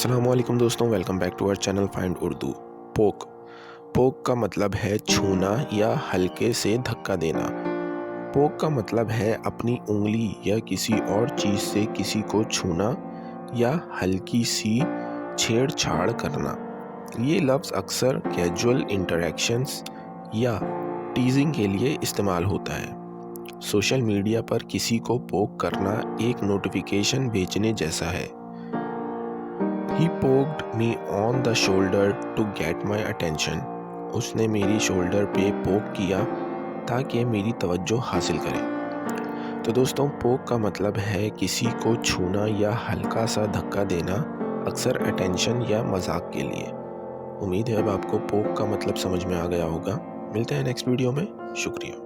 अस्सलाम वालेकुम दोस्तों, welcome back to our channel find Urdu. पोक का मतलब है छूना या हल्के से धक्का देना। पोक का मतलब है अपनी उंगली या किसी और चीज़ से किसी को छूना या हल्की सी छेड़छाड़ करना। ये लफ्ज़ अक्सर कैजुअल इंटरेक्शंस या टीजिंग के लिए इस्तेमाल होता है। सोशल मीडिया पर किसी को पोक करना एक नोटिफिकेशन भेजने जैसा है। He poked me on the shoulder to get my attention. उसने मेरी शोल्डर पे पोक किया ताकि मेरी तवज्जो हासिल करे। तो दोस्तों, पोक का मतलब है किसी को छूना या हल्का सा धक्का देना, अक्सर अटेंशन या मजाक के लिए। उम्मीद है अब आपको पोक का मतलब समझ में आ गया होगा। मिलते हैं नेक्स्ट वीडियो में। शुक्रिया।